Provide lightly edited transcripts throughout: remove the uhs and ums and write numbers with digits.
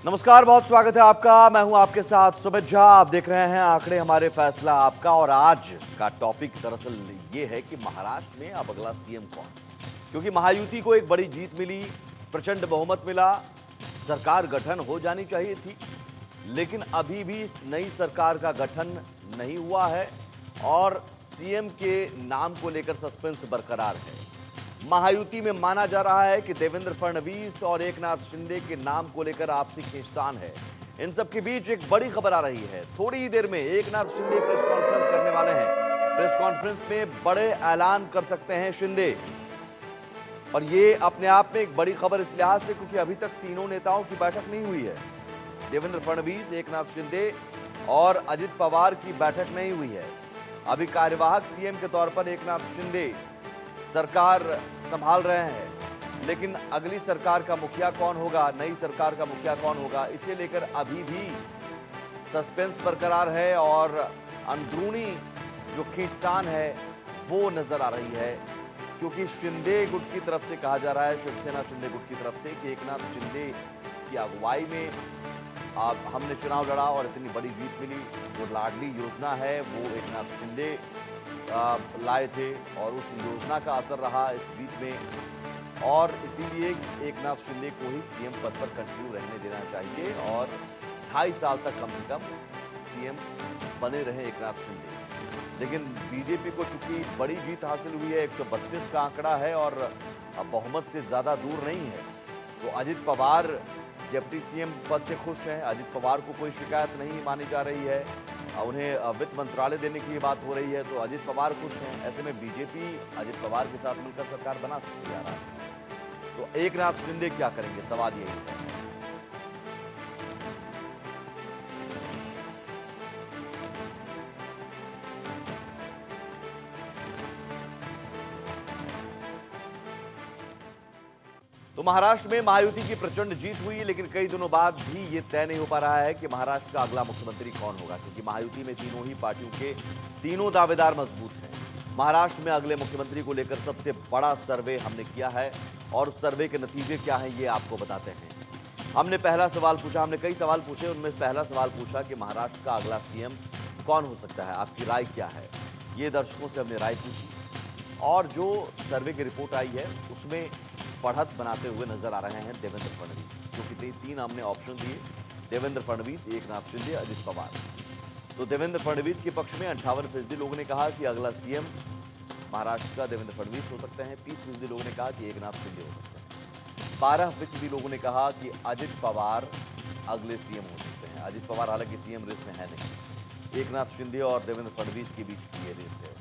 नमस्कार, बहुत स्वागत है आपका। मैं हूं आपके साथ सुमित झा। आप देख रहे हैं आंकड़े हमारे, फैसला आपका। और आज का टॉपिक दरअसल ये है कि महाराष्ट्र में अब अगला सीएम कौन, क्योंकि महायुति को एक बड़ी जीत मिली, प्रचंड बहुमत मिला, सरकार गठन हो जानी चाहिए थी, लेकिन अभी भी इस नई सरकार का गठन नहीं हुआ है और सीएम के नाम को लेकर सस्पेंस बरकरार है। महायुति में माना जा रहा है कि देवेंद्र फडणवीस और एकनाथ शिंदे के नाम को लेकर आपसी खींचतान है। इन सब के बीच एक बड़ी खबर आ रही है। थोड़ी ही देर में एकनाथ शिंदे प्रेस कॉन्फ्रेंस करने वाले हैं। प्रेस कॉन्फ्रेंस में बड़े ऐलान कर सकते हैं शिंदे, और ये अपने आप में एक बड़ी खबर इस लिहाज से क्योंकि अभी तक तीनों नेताओं की बैठक नहीं हुई है। देवेंद्र फडणवीस, एकनाथ शिंदे और अजित पवार की बैठक नहीं हुई है। अभी कार्यवाहक सीएम के तौर पर एकनाथ शिंदे सरकार संभाल रहे हैं, लेकिन अगली सरकार का मुखिया कौन होगा, नई सरकार का मुखिया कौन होगा, इसे लेकर अभी भी सस्पेंस बरकरार है और अंदरूनी जो खींचतान है वो नजर आ रही है। क्योंकि शिंदे गुट की तरफ से कहा जा रहा है, शिवसेना शिंदे गुट की तरफ से, कि एकनाथ शिंदे की अगुवाई में हमने चुनाव लड़ा और इतनी बड़ी जीत मिली। जो लाडली योजना है वो एकनाथ शिंदे लाए थे और उस योजना का असर रहा इस जीत में, और इसीलिए एकनाथ शिंदे को ही सीएम पद पर कंटिन्यू रहने देना चाहिए और 2.5 साल तक कम से कम सीएम बने रहे एकनाथ शिंदे। लेकिन बीजेपी को चूंकि बड़ी जीत हासिल हुई है, 132 का आंकड़ा है और बहुमत से ज्यादा दूर नहीं है, तो अजित पवार डिप्टी सीएम पद से खुश हैं। अजित पवार को कोई शिकायत नहीं मानी जा रही है, उन्हें वित्त मंत्रालय देने की बात हो रही है, तो अजित पवार खुश हैं। ऐसे में बीजेपी अजित पवार के साथ मिलकर सरकार बना सकती है आराम से। तो एकनाथ शिंदे क्या करेंगे, सवाल यही है। तो महाराष्ट्र में महायुति की प्रचंड जीत हुई, लेकिन कई दिनों बाद भी ये तय नहीं हो पा रहा है कि महाराष्ट्र का अगला मुख्यमंत्री कौन होगा, क्योंकि महायुति में तीनों ही पार्टियों के तीनों दावेदार मजबूत हैं। महाराष्ट्र में अगले मुख्यमंत्री को लेकर सबसे बड़ा सर्वे हमने किया है और उस सर्वे के नतीजे क्या हैं ये आपको बताते हैं। हमने पहला सवाल पूछा, हमने कई सवाल पूछे, उनमें पहला सवाल पूछा कि महाराष्ट्र का अगला सीएम कौन हो सकता है, आपकी राय क्या है। ये दर्शकों से हमने राय पूछी और जो सर्वे की रिपोर्ट आई है उसमें बढ़त बनाते हुए नजर आ रहे हैं देवेंद्र फडणवीस, क्योंकि तीन हमने ऑप्शन दिए, देवेंद्र फडणवीस, एकनाथ शिंदे, अजित पवार। तो देवेंद्र फडणवीस के पक्ष में 58% लोगों ने कहा कि अगला सीएम महाराष्ट्र का देवेंद्र फडणवीस हो सकते हैं। 30% लोगों ने कहा कि एकनाथ शिंदे हो सकते हैं। 12% लोगों ने कहा कि अजित पवार अगले सीएम हो सकते हैं। अजित पवार हालांकि सीएम रेस में है नहीं, एकनाथ शिंदे और देवेंद्र फडणवीस के बीच की ये रेस है।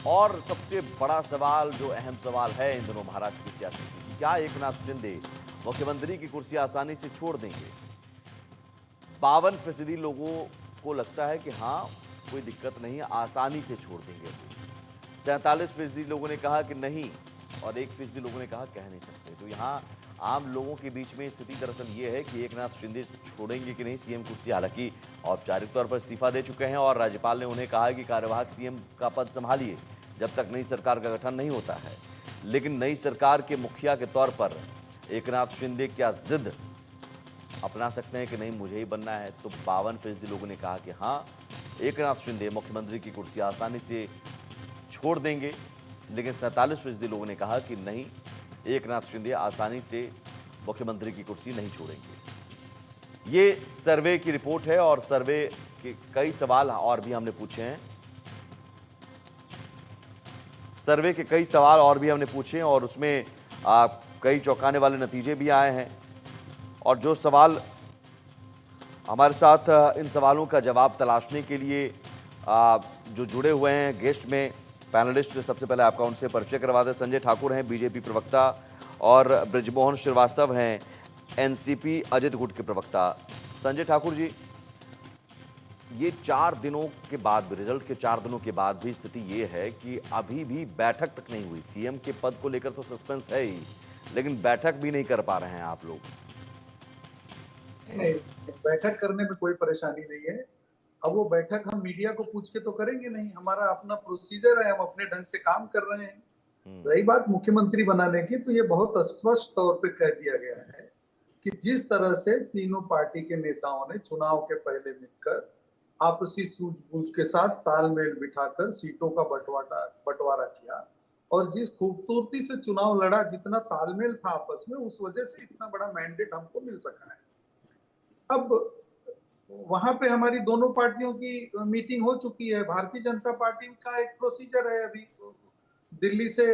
और सबसे बड़ा सवाल, जो अहम सवाल है इन दोनों महाराष्ट्र की सियासत की, क्या एकनाथ शिंदे मुख्यमंत्री की कुर्सी आसानी से छोड़ देंगे। 52% लोगों को लगता है कि हाँ कोई दिक्कत नहीं है, आसानी से छोड़ देंगे। 47% लोगों ने कहा कि नहीं और 1% लोगों ने कहा कह नहीं सकते। तो यहाँ आम लोगों के बीच में स्थिति दरअसल ये है कि एकनाथ शिंदे छोड़ेंगे कि नहीं सीएम कुर्सी। हालांकि औपचारिक तौर पर इस्तीफा दे चुके हैं और राज्यपाल ने उन्हें कहा कि कार्यवाहक सीएम का पद संभालिए जब तक नई सरकार का गठन नहीं होता है। लेकिन नई सरकार के मुखिया के तौर पर एकनाथ शिंदे क्या जिद अपना सकते हैं कि नहीं मुझे ही बनना है। तो 52% लोगों ने कहा कि हाँ एकनाथ शिंदे मुख्यमंत्री की कुर्सी आसानी से छोड़ देंगे, लेकिन 47% लोगों ने कहा कि नहीं एकनाथ शिंदे आसानी से मुख्यमंत्री की कुर्सी नहीं छोड़ेंगे। ये सर्वे की रिपोर्ट है और सर्वे के कई सवाल और भी हमने पूछे हैं। सर्वे के कई सवाल और भी हमने पूछे और उसमें कई चौंकाने वाले नतीजे भी आए हैं। और जो सवाल हमारे साथ इन सवालों का जवाब तलाशने के लिए जो जुड़े हुए हैं गेस्ट में पैनलिस्ट, सबसे पहले आपका उनसे परिचय करवा दें। संजय ठाकुर हैं बीजेपी प्रवक्ता और ब्रिजमोहन श्रीवास्तव हैं एनसीपी अजित गुट के प्रवक्ता। संजय ठाकुर जी, ये 4 दिनों के बाद भी, रिजल्ट के 4 दिनों के बाद भी स्थिति ये है कि अभी भी बैठक तक नहीं हुई। सीएम के पद को लेकर तो सस्पेंस है ही, लेकिन बैठक भी नहीं कर पा रहे हैं आप लोग। नहीं, बैठक करने में कोई परेशानी नहीं है। अब वो बैठक हम मीडिया को पूछ के तो करेंगे नहीं, हमारा अपना प्रोसीजर है, हम अपने ढंग से काम कर रहे हैं। रही बात मुख्यमंत्री बनाने की, तो ये बहुत स्पष्ट तौर पे कह दिया गया है कि जिस तरह से तीनों पार्टी के नेताओं ने चुनाव के पहले मिलकर आपसी सूझबूझ के साथ तालमेल बिठाकर सीटों का बंटवारा किया और जिस खूबसूरती से चुनाव लड़ा, जितना तालमेल था आपस में, उस वजह से इतना बड़ा मैंडेट हमको मिल सका है। अब वहां पे हमारी दोनों पार्टियों की मीटिंग हो चुकी है। भारतीय जनता पार्टी का एक प्रोसीजर है, अभी दिल्ली से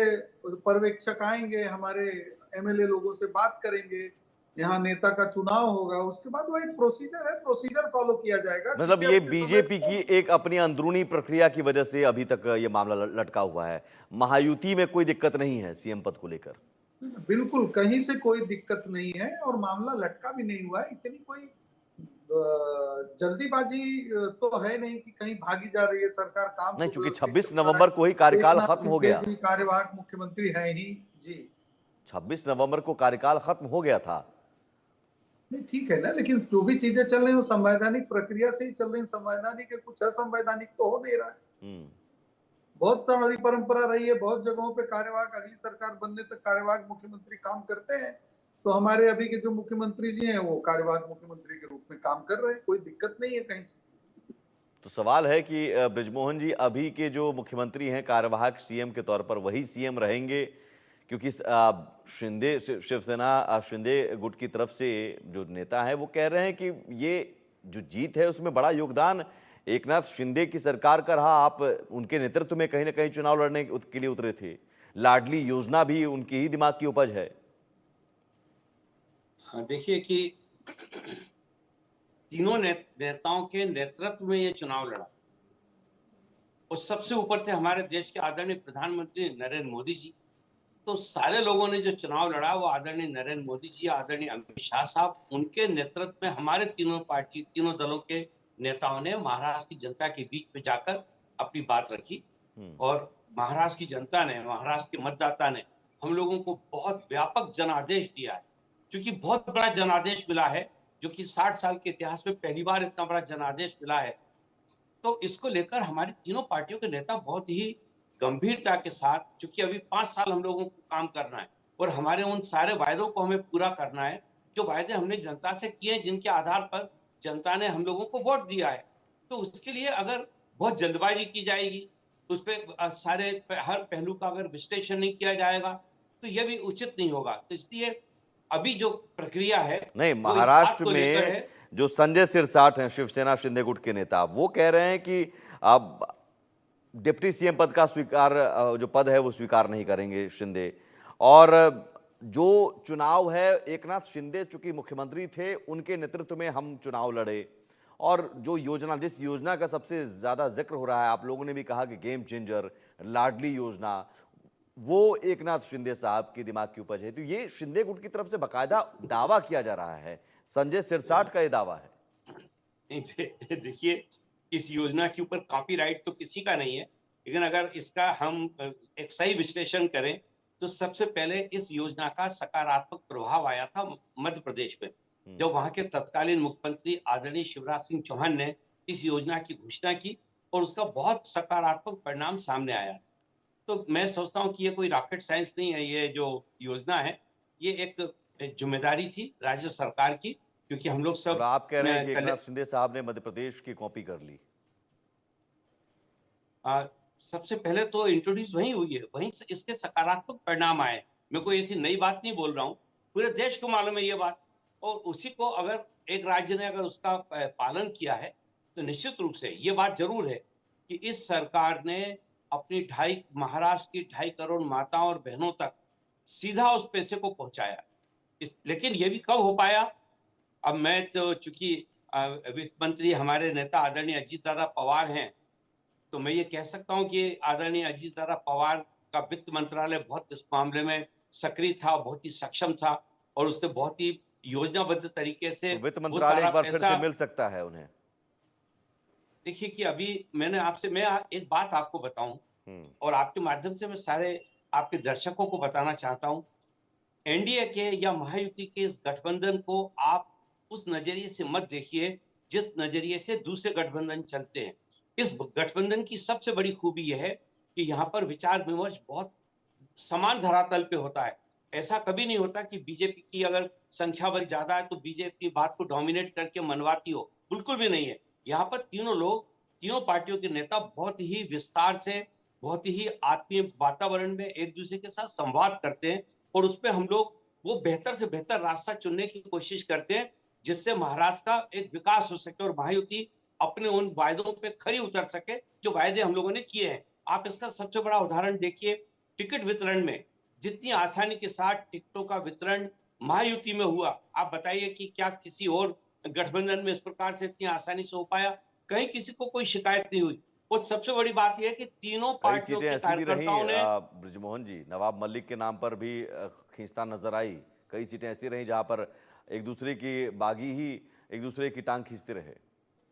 पर्यवेक्षक आएंगे, हमारे एमएलए लोगों से बात करेंगे, यहाँ नेता का चुनाव होगा, उसके बाद वो एक प्रोसीजर है, प्रोसीजर फॉलो किया जाएगा। मतलब चीजें ये अपने समय बीजेपी की एक अपनी अंदरूनी प्रक्रिया की वजह से अभी तक ये मामला लटका हुआ है। महायुति में कोई दिक्कत नहीं है सीएम पद को लेकर। बिल्कुल कहीं से कोई दिक्कत नहीं है और मामला लटका भी नहीं हुआ है। इतनी कोई जल्दीबाजी तो है नहीं कि कहीं भागी जा रही है सरकार, काम नहीं, तो चूंकि व्यवस्थित 26 चल रहा नवंबर को ही है। कार्यकाल एकनाथ खत्म हो शिंदे गया। जी कार्यवाहक मुख्यमंत्री हैं ही जी। 26 नवंबर को कार्यकाल खत्म हो गया था। नहीं ठीक है ना, लेकिन जो भी चीजें चल रही है वो संवैधानिक प्रक्रिया से ही चल रही है। संवैधानिक है, कुछ असंवैधानिक तो हो नहीं रहा है। बहुत सारी परंपरा रही है, बहुत जगहों पे कार्यवाहक अगली सरकार बनने तक कार्यवाहक मुख्यमंत्री काम करते हैं। तो हमारे अभी के जो मुख्यमंत्री जी हैं वो कार्यवाहक मुख्यमंत्री के रूप में काम कर रहे हैं, कोई दिक्कत नहीं है कहीं से। तो सवाल है कि बृजमोहन जी अभी के जो मुख्यमंत्री हैं कार्यवाहक सीएम के तौर पर वही सीएम रहेंगे, क्योंकि शिंदे शिवसेना शिंदे गुट की तरफ से जो नेता है वो कह रहे हैं कि ये जो जीत है उसमें बड़ा योगदान एकनाथ शिंदे की सरकार का रहा। आप उनके नेतृत्व में कहीं ना कहीं चुनाव लड़ने के लिए उतरे थे। लाडली योजना भी उनकी ही दिमाग की उपज है। हाँ, देखिए कि तीनों नेताओं के नेतृत्व में ये चुनाव लड़ा और सबसे ऊपर थे हमारे देश के आदरणीय प्रधानमंत्री नरेंद्र मोदी जी। तो सारे लोगों ने जो चुनाव लड़ा वो आदरणीय नरेंद्र मोदी जी, आदरणीय अमित शाह साहब, उनके नेतृत्व में हमारे तीनों दलों के नेताओं ने महाराष्ट्र की जनता के बीच में जाकर अपनी बात रखी और महाराष्ट्र की जनता ने, महाराष्ट्र के मतदाता ने हम लोगों को बहुत व्यापक जनादेश दिया है। क्योंकि बहुत बड़ा जनादेश मिला है, जो कि 60 साल के इतिहास में पहली बार इतना बड़ा जनादेश मिला है। तो इसको लेकर हमारी तीनों पार्टियों के नेता बहुत ही गंभीरता के साथ, क्योंकि अभी 5 साल हम लोगों को काम करना है और हमारे उन सारे वायदों को हमें पूरा करना है जो वायदे हमने जनता से किए, जिनके आधार पर जनता ने हम लोगों को वोट दिया है। तो उसके लिए अगर बहुत जल्दबाजी की जाएगी, उस पर सारे हर पहलू का अगर विश्लेषण नहीं किया जाएगा तो यह भी उचित नहीं होगा। तो इसलिए अभी जो प्रक्रिया है नहीं, वो इस बात महाराष्ट्र को लेकर में है। जो संजय सिरसाट हैं शिवसेना शिंदे गुट के नेता, वो कह रहे हैं कि अब डिप्टी सीएम पद का स्वीकार जो पद है वो स्वीकार नहीं करेंगे शिंदे। और जो चुनाव है एकनाथ शिंदे चूंकि मुख्यमंत्री थे उनके नेतृत्व में हम चुनाव लड़े, और जो योजना, जिस योजना का सबसे ज्यादा जिक्र हो रहा है, आप लोगों ने भी कहा कि गेम चेंजर लाडली योजना, वो एकनाथ शिंदे साहब के दिमाग की उपज है। तो ये शिंदे गुट की तरफ से बाकायदा दावा किया जा रहा है, संजय सिरसाट का ये दावा है। देखिए, इस योजना के ऊपर कॉपीराइट तो किसी का नहीं है, लेकिन अगर इसका हम एक सही विश्लेषण करें तो सबसे पहले इस योजना का सकारात्मक प्रभाव आया था मध्य प्रदेश में, जब वहां के तत्कालीन मुख्यमंत्री आदरणीय शिवराज सिंह चौहान ने इस योजना की घोषणा की और उसका बहुत सकारात्मक परिणाम सामने आया। तो मैं सोचता हूँ कि ये कोई रॉकेट साइंस नहीं है। ये जो योजना है ये एक जिम्मेदारी थी राज्य सरकार की, क्योंकि हम लोग सब और आप कह रहे हैं कि एकनाथ शिंदे साहब ने मध्य प्रदेश की कॉपी कर ली। सबसे पहले तो इंट्रोड्यूस वहीं हुई है, वहीं से इसके सकारात्मक परिणाम आए। मैं कोई ऐसी नई बात नहीं बोल रहा हूँ, पूरे देश को मालूम है ये बात। और उसी को अगर एक राज्य ने अगर उसका पालन किया है तो निश्चित रूप से ये बात जरूर है कि इस सरकार ने अपनी महाराष्ट्र की 2.5 करोड़ माताओं और बहनों तक सीधा उस पैसे को पहुंचाया। लेकिन ये भी कब हो पाया? अब मैं तो चूंकि वित्त मंत्री हमारे नेता आदरणीय अजीत दादा पवार हैं, तो मैं ये कह सकता हूं कि आदरणीय अजीत दादा पवार का वित्त मंत्रालय बहुत इस मामले में सक्रिय था, बहुत ही सक्षम था और उसने बहुत ही योजनाबद्ध तरीके से तो वित्त मंत्रालय एक बार फिर से मिल सकता है उन्हें। देखिए कि अभी मैं एक बात आपको बताऊं और आपके माध्यम से मैं सारे आपके दर्शकों को बताना चाहता हूं, एनडीए के या महायुति के इस गठबंधन को आप उस नजरिए से मत देखिए जिस नजरिए से दूसरे गठबंधन चलते हैं। इस गठबंधन की सबसे बड़ी खूबी यह है कि यहाँ पर विचार विमर्श बहुत समान धरातल पे होता है। ऐसा कभी नहीं होता कि बीजेपी की अगर संख्या बल ज्यादा है तो बीजेपी बात को डोमिनेट करके मनवाती हो, बिल्कुल भी नहीं है। यहाँ पर तीनों लोग, तीनों पार्टियों के नेता बहुत ही विस्तार से, बहुत ही आत्मीय वातावरण में एक दूसरे के साथ संवाद करते हैं और उस पर हम लोग वो बेहतर से बेहतर रास्ता चुनने की कोशिश करते हैं जिससे महाराष्ट्र का एक विकास हो सके और महायुति अपने उन वायदों पे खरी उतर सके जो वायदे हम लोगों ने किए हैं। आप इसका सबसे बड़ा उदाहरण देखिए, टिकट वितरण में जितनी आसानी के साथ टिकटों का वितरण महायुति में हुआ, आप बताइए कि क्या किसी और गठबंधन में इस प्रकार से इतनी आसानी से हो पाया? कहीं किसी को कोई शिकायत नहीं हुई। और सबसे बड़ी बात यह है कि तीनों कई पार्टियों सीटें के ऐसी भी रही कार्यकर्ताओं ने ब्रिजमोहन जी, नवाब मलिक के नाम पर भी खींचतान नजर आई। कई सीटें ऐसी रही जहां पर एक दूसरे की बागी ही एक दूसरे की टांग खींचते रहे।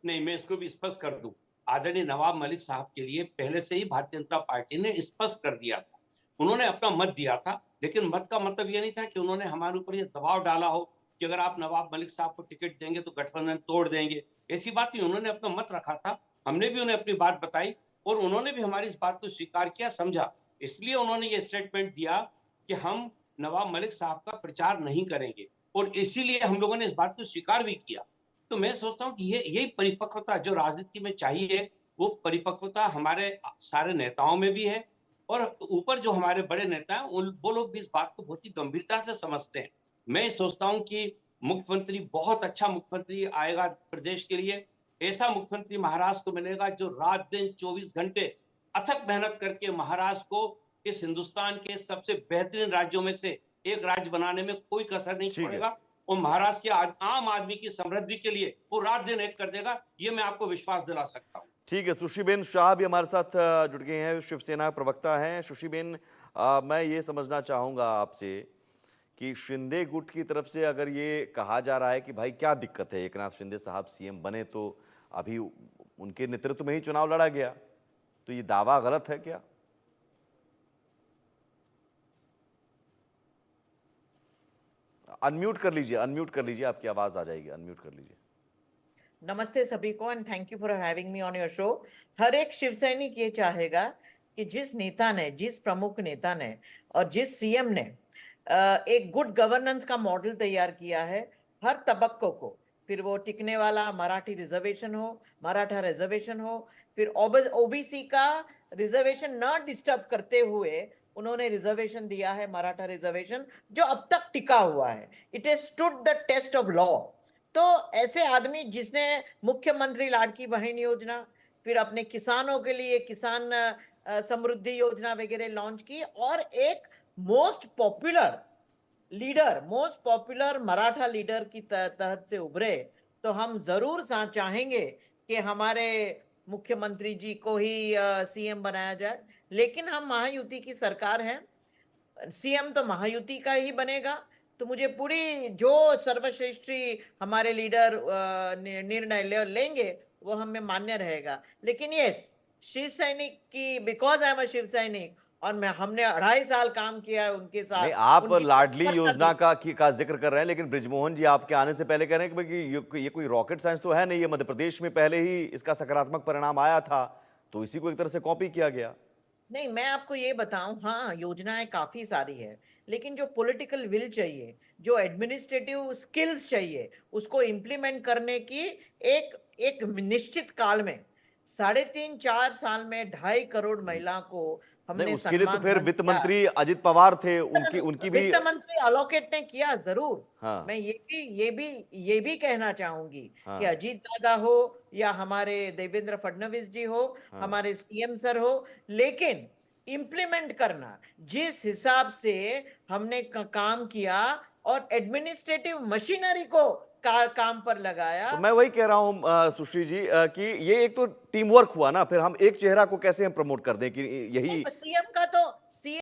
नहीं, मैं इसको भी स्पष्ट कर दूं, आदरणीय नवाब मलिक साहब के लिए पहले से ही भारतीय जनता पार्टी ने स्पष्ट कर दिया था। उन्होंने अपना मत दिया था, लेकिन मत का मतलब ये नहीं था कि उन्होंने हमारे ऊपर ये दबाव डाला हो कि अगर आप नवाब मलिक साहब को टिकट देंगे तो गठबंधन तोड़ देंगे। ऐसी बात नहीं, उन्होंने अपना मत रखा था, हमने भी उन्हें अपनी बात बताई और उन्होंने भी हमारी इस बात को स्वीकार किया, समझा। इसलिए उन्होंने ये स्टेटमेंट दिया कि हम नवाब मलिक साहब का प्रचार नहीं करेंगे और इसीलिए हम लोगों ने इस बात को स्वीकार भी किया। तो मैं सोचता हूँ कि ये यही परिपक्वता जो राजनीति में चाहिए, वो परिपक्वता हमारे सारे नेताओं में भी है और ऊपर जो हमारे बड़े नेता हैं वो लोग भी इस बात को बहुत ही गंभीरता से समझते हैं। मैं सोचता हूँ कि मुख्यमंत्री, बहुत अच्छा मुख्यमंत्री आएगा प्रदेश के लिए। ऐसा मुख्यमंत्री महाराष्ट्र को मिलेगा जो रात दिन 24 घंटे अथक मेहनत करके महाराष्ट्र को इस हिंदुस्तान के सबसे बेहतरीन राज्यों में से एक राज्य बनाने में कोई कसर नहीं ठीक है। छोड़ेगा और महाराष्ट्र के आम आदमी की समृद्धि के लिए वो रात दिन एक कर देगा, ये मैं आपको विश्वास दिला सकता हूँ। ठीक है, सुशीबेन शाह भी हमारे साथ जुड़ गए हैं, शिवसेना प्रवक्ता हैं। सुशीबेन, मैं ये समझना चाहूँगा आपसे कि शिंदे गुट की तरफ से अगर ये कहा जा रहा है कि भाई क्या दिक्कत है, एकनाथ शिंदे साहब सीएम बने तो अभी उनके नेतृत्व में ही चुनाव लड़ा गया, तो ये दावा गलत है क्या? अनम्यूट कर लीजिए, आपकी आवाज आ जाएगी, अनम्यूट कर लीजिए। नमस्ते सभी को and thank you for having me on your show. हर एक शिव सैनिक ये चाहेगा कि जिस नेता ने, जिस प्रमुख नेता ने और जिस सीएम ने एक गुड गवर्नेंस का मॉडल तैयार किया है हर तबक्कों को, फिर वो टिकने वाला मराठा रिजर्वेशन हो, फिर ओबीसी का रिजर्वेशन न डिस्टर्ब करते हुए उन्होंने रिजर्वेशन दिया है, मराठा रिजर्वेशन जो अब तक टिका हुआ है। It has stood the test of law. तो ऐसे आदमी जिसने मुख्यमंत्री लाड़की बहन योजना, फिर अपने किसानों के लिए किसान समृद्धि योजना वगैरह लॉन्च की और एक मोस्ट पॉपुलर मराठा लीडर की तहत से उभरे, तो हम जरूर चाहेंगे कि हमारे मुख्यमंत्री जी को ही सीएम बनाया जाए। लेकिन हम महायुति की सरकार है, सीएम तो महायुति का ही बनेगा। तो मुझे पूरी जो सर्वश्रेष्ठी हमारे लीडर निर्णय लेंगे वो हमें मान्य रहेगा। लेकिन ये शिव सैनिक की, because I am a Shiv Sainik और हमने 2.5 साल काम किया है उनके साथ। नहीं, आप लाडली योजना का जिक्र कर रहे हैं, लेकिन ब्रिजमोहन जी आपके आने से पहले कह रहे हैं कि ये कोई रॉकेट साइंस तो है नहीं, ये मध्य प्रदेश में पहले ही इसका सकारात्मक परिणाम आया था, तो इसी को एक तरह से कॉपी किया गया। नहीं, मैं आपको ये बताऊं, हाँ योजनाएं काफी सारी है, लेकिन जो पॉलिटिकल विल चाहिए, जो एडमिनिस्ट्रेटिव स्किल्स चाहिए, उसको इम्प्लीमेंट करने की एक निश्चित काल में 3.5-4 साल में 2.5 करोड़ महिला को हमने उसके लिए तो फिर सम्मान वित्त दिया। मंत्री अजित पवार थे, उनकी भी वित्त मंत्री अलोकेट ने किया जरूर। हाँ। मैं ये भी कहना चाहूंगी हाँ। कि अजीत दादा हो या हमारे देवेंद्र फडणवीस जी हो, हाँ। हमारे सीएम सर हो, लेकिन इम्प्लीमेंट करना जिस हिसाब से हमने काम किया और एडमिनिस्ट्रेटिव मशीनरी को काम पर लगाया। तो मैं वही कह रहा हूं सुश्री जी कि ये एक तो टीम वर्क हुआ ना, फिर हम एक चेहरा को कैसे हम प्रमोट कर दें कि यही सीएम का तो